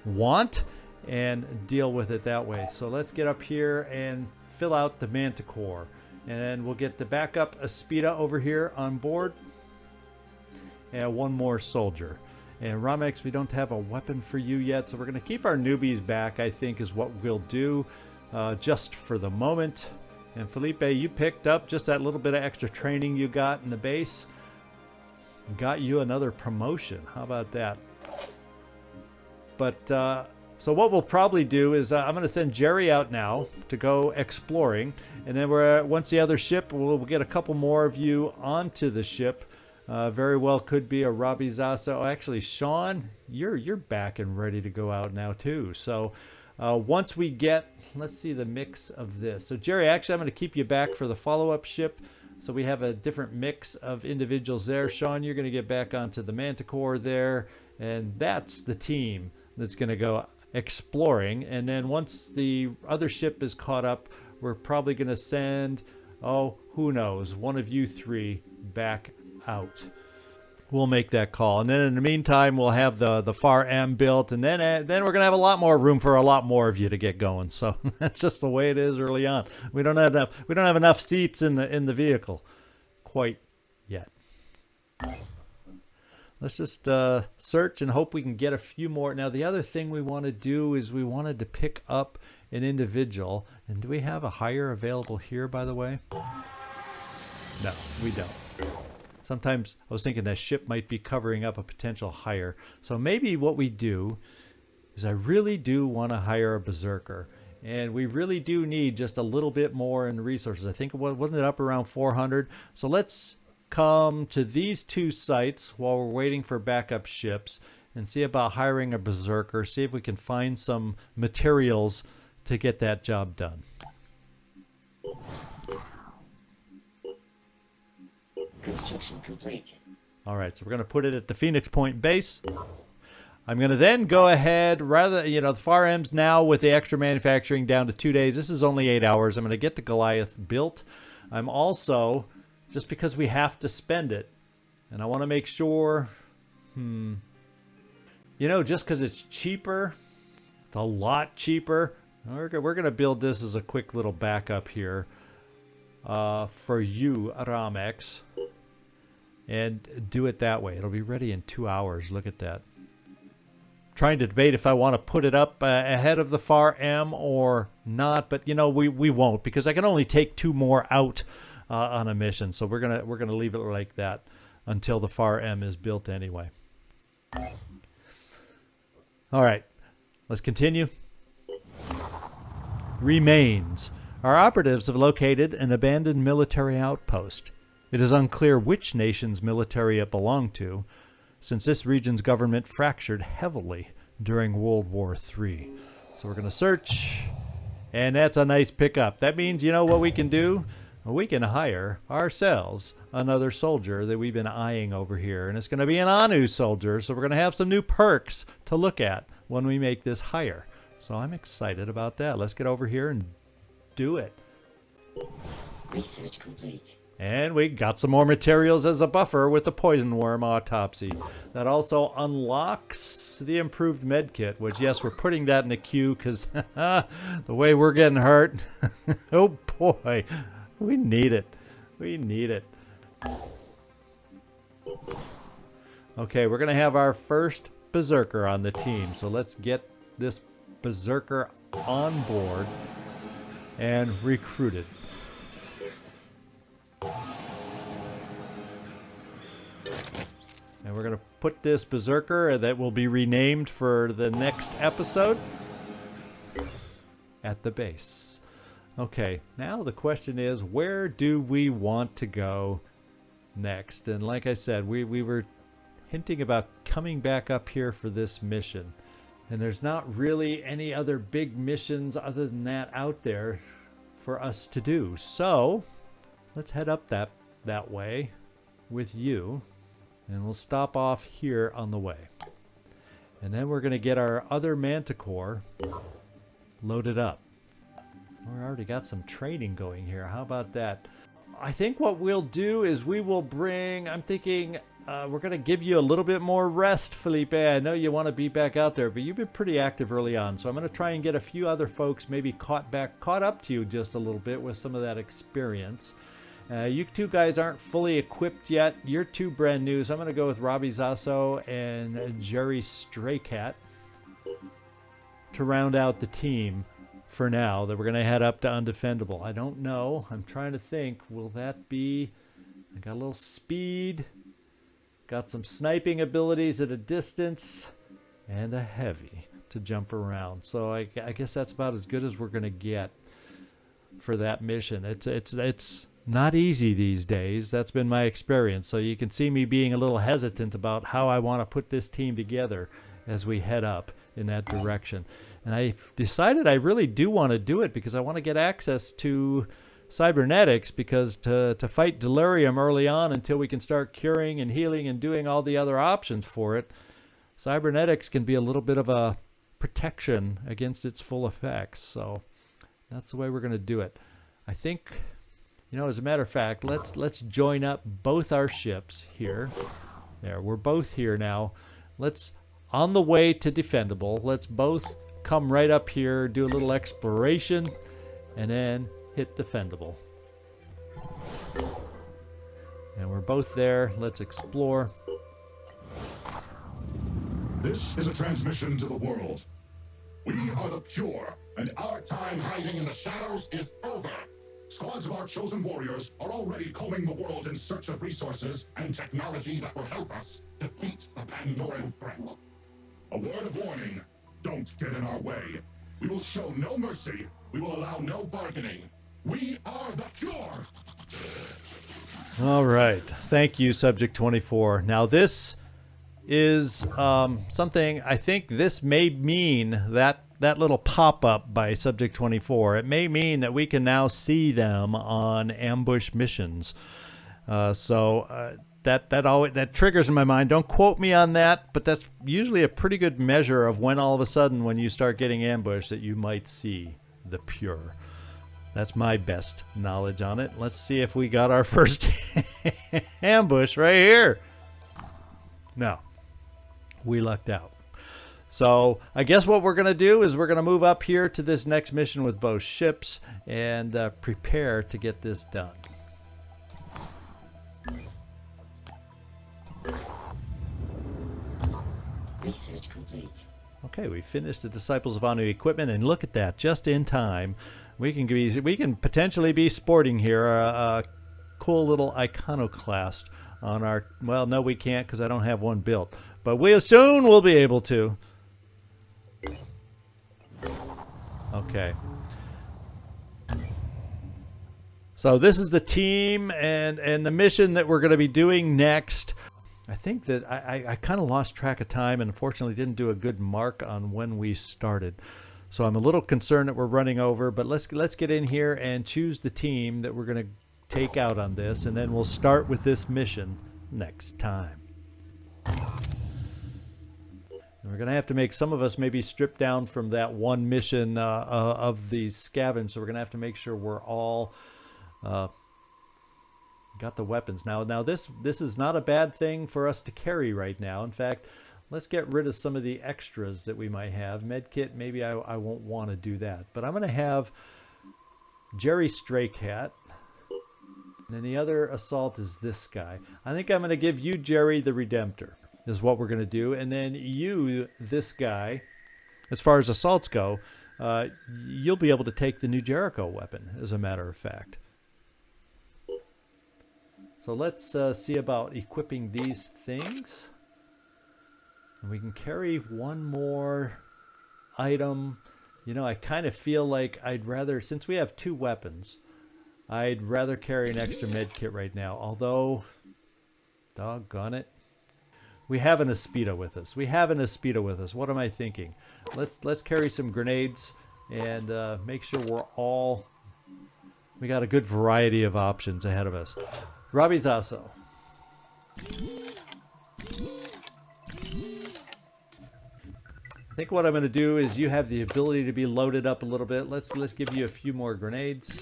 want, and deal with it that way. So let's get up here and fill out the Manticore, and we'll get the backup Aspida over here on board, and one more soldier. And Ramex, we don't have a weapon for you yet, so we're going to keep our newbies back, I think, is what we'll do, just for the moment. And Felipe, you picked up just that little bit of extra training you got in the base. Got you another promotion. How about that? But, so what we'll probably do is I'm going to send Jerry out now to go exploring. And then once the other ship, we'll get a couple more of you onto the ship. Very well could be a Robbie Zasa. Oh, actually, Sean, you're back and ready to go out now too. So once we get, let's see the mix of this. So Jerry, actually, I'm going to keep you back for the follow-up ship. So we have a different mix of individuals there. Sean, you're going to get back onto the Manticore there. And that's the team that's going to go exploring. And then once the other ship is caught up, we're probably going to send, oh, who knows, one of you 3 back out. We'll make that call, and then in the meantime we'll have the FAR M built, and then we're gonna have a lot more room for a lot more of you to get going. So that's just the way it is early on. We don't have enough seats in the vehicle quite yet. Let's just search and hope we can get a few more. Now the other thing we want to do is we wanted to pick up an individual, and do we have a hire available here, by the way? No, we don't. Sometimes I was thinking that ship might be covering up a potential hire. So maybe what we do is I really do want to hire a berserker. And we really do need just a little bit more in resources. I think, wasn't it up around 400? So let's come to these 2 sites while we're waiting for backup ships and see about hiring a berserker. See if we can find some materials to get that job done. Construction complete. All right, so we're going to put it at the Phoenix Point base. I'm going to then go ahead, the FAR M's now with the extra manufacturing down to 2 days. This is only 8 hours. I'm going to get the Goliath built. I'm also, just because we have to spend it, and I want to make sure, just because it's cheaper, it's a lot cheaper, we're going to build this as a quick little backup here for you, Ramex. And do it that way. It'll be ready in 2 hours. Look at that. Trying to debate if I want to put it up ahead of the FAR M or not, but we won't, because I can only take 2 more out on a mission. So we're gonna leave it like that until the FAR M is built anyway. All right, let's continue. Remains. Our operatives have located an abandoned military outpost. It is unclear which nation's military it belonged to, since this region's government fractured heavily during World War III. So we're going to search, and that's a nice pickup. That means, what we can do? We can hire ourselves another soldier that we've been eyeing over here, and it's going to be an Anu soldier, so we're going to have some new perks to look at when we make this hire. So I'm excited about that. Let's get over here and do it. Research complete. And we got some more materials as a buffer with the poison worm autopsy. That also unlocks the improved med kit, which, yes, we're putting that in the queue because the way we're getting hurt. Oh boy, we need it. We need it. Okay, we're going to have our first berserker on the team. So let's get this berserker on board and recruited. And we're going to put this berserker that will be renamed for the next episode at the base. Okay, now the question is, where do we want to go next? And like I said, we were hinting about coming back up here for this mission. And there's not really any other big missions other than that out there for us to do. So let's head up that way with you. And we'll stop off here on the way. And then we're going to get our other Manticore loaded up. We already got some training going here. How about that? I think what we'll do is we will bring, I'm thinking we're going to give you a little bit more rest, Felipe. I know you want to be back out there, but you've been pretty active early on. So I'm going to try and get a few other folks maybe caught up to you just a little bit with some of that experience. You two guys aren't fully equipped yet. You're two brand new, so I'm going to go with Robbie Zasso and Jerry Straycat to round out the team for now, that we're going to head up to Undefendable. I don't know. I'm trying to think. Will that be... I got a little speed, got some sniping abilities at a distance, and a heavy to jump around. So I guess that's about as good as we're going to get for that mission. It's not easy these days. That's been my experience. So you can see me being a little hesitant about how I want to put this team together as we head up in that direction. And I decided I really do want to do it because I want to get access to cybernetics, because to fight delirium early on until we can start curing and healing and doing all the other options for it, cybernetics can be a little bit of a protection against its full effects. So that's the way we're going to do it. I think, you know, as a matter of fact, let's join up both our ships here. There, we're both here now. Let's, on the way to Defendable, let's both come right up here, do a little exploration, and then hit Defendable. And we're both there. Let's explore. This is a transmission to the world. We are the Pure, and our time hiding in the shadows is over. Squads of our chosen warriors are already combing the world in search of resources and technology that will help us defeat the Pandoran threat. A word of warning, don't get in our way. We will show no mercy. We will allow no bargaining. We are the Pure! All right. Thank you, Subject 24. Now this is something, I think this may mean that little pop-up by Subject 24, it may mean that we can now see them on ambush missions. That triggers in my mind. Don't quote me on that, but that's usually a pretty good measure of when all of a sudden, when you start getting ambushed, that you might see the Pure. That's my best knowledge on it. Let's see if we got our first ambush right here. No, we lucked out. So I guess what we're going to do is we're going to move up here to this next mission with both ships and prepare to get this done. Research complete. Okay, we finished the Disciples of Anu equipment, and look at that, just in time. We can potentially be sporting here a cool little iconoclast on our... Well, no, we can't because I don't have one built, but we soon will be able to. Okay. So this is the team and the mission that we're going to be doing next. I think that I kind of lost track of time and unfortunately didn't do a good mark on when we started. So I'm a little concerned that we're running over, but let's get in here and choose the team that we're going to take out on this, and then we'll start with this mission next time. And we're going to have to make some of us maybe strip down from that one mission of the Scavenge, so we're going to have to make sure we're all got the weapons. Now this is not a bad thing for us to carry right now. In fact, let's get rid of some of the extras that we might have. Medkit, maybe I won't want to do that. But I'm going to have Jerry Straycat. And then the other assault is this guy. I think I'm going to give you Jerry the Redemptor, is what we're going to do. And then you, this guy, as far as assaults go, you'll be able to take the New Jericho weapon, as a matter of fact. So let's see about equipping these things. And we can carry one more item. You know, I kind of feel like I'd rather, since we have two weapons, I'd rather carry an extra med kit right now. Although, doggone it, we have an Aspida with us. What am I thinking? Let's carry some grenades and make sure we got a good variety of options ahead of us. Robbie Zasso. I think what I'm going to do is you have the ability to be loaded up a little bit. Let's give you a few more grenades.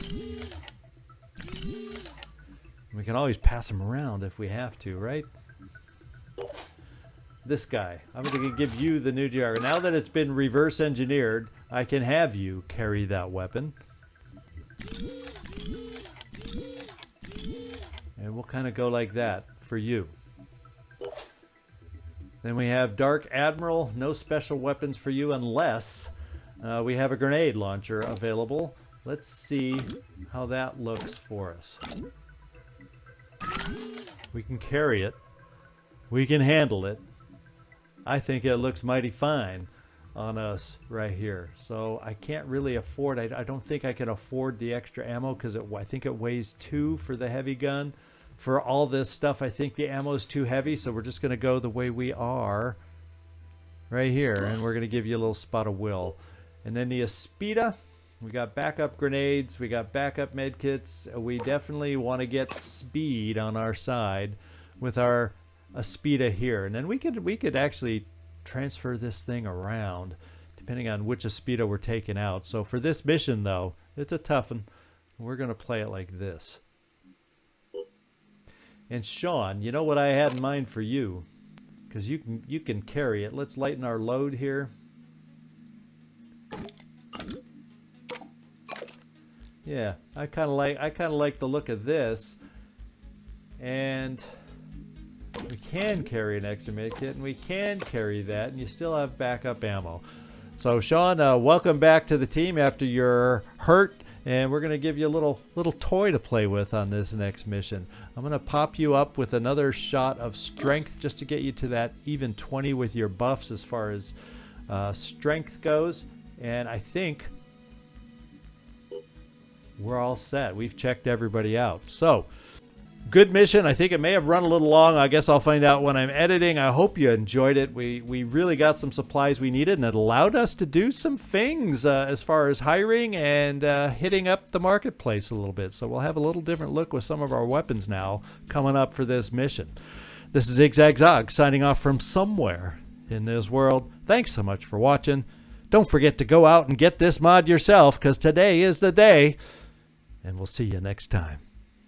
We can always pass them around if we have to, right? This guy. I'm going to give you the new GR. Now that it's been reverse engineered, I can have you carry that weapon. And we'll kind of go like that for you. Then we have Dark Admiral. No special weapons for you unless we have a grenade launcher available. Let's see how that looks for us. We can carry it. We can handle it. I think it looks mighty fine on us right here. So I can't really afford, I don't think I can afford the extra ammo because I think it weighs 2 for the heavy gun. For all this stuff, I think the ammo is too heavy, so we're just going to go the way we are right here, and we're going to give you a little spot of will. And then the Aspida, we got backup grenades, we got backup medkits. We definitely want to get speed on our side with our Aspida here, and then we could actually transfer this thing around depending on which Aspida we're taking out. So for this mission, though, it's a tough one. We're going to play it like this. And Sean, you know what I had in mind for you, because you can carry it. Let's lighten our load here. Yeah, I kind of like the look of this. And we can carry an extra med kit, and we can carry that, and you still have backup ammo. So Sean, welcome back to the team after your hurt. And we're going to give you a little toy to play with on this next mission. I'm going to pop you up with another shot of strength just to get you to that even 20 with your buffs as far as strength goes. And I think we're all set. We've checked everybody out. So, good mission. I think it may have run a little long. I guess I'll find out when I'm editing. I hope you enjoyed it. We really got some supplies we needed, and it allowed us to do some things as far as hiring and hitting up the marketplace a little bit. So we'll have a little different look with some of our weapons now coming up for this mission. This is Zigzag Zog signing off from somewhere in this world. Thanks so much for watching. Don't forget to go out and get this mod yourself, because today is the day, and we'll see you next time.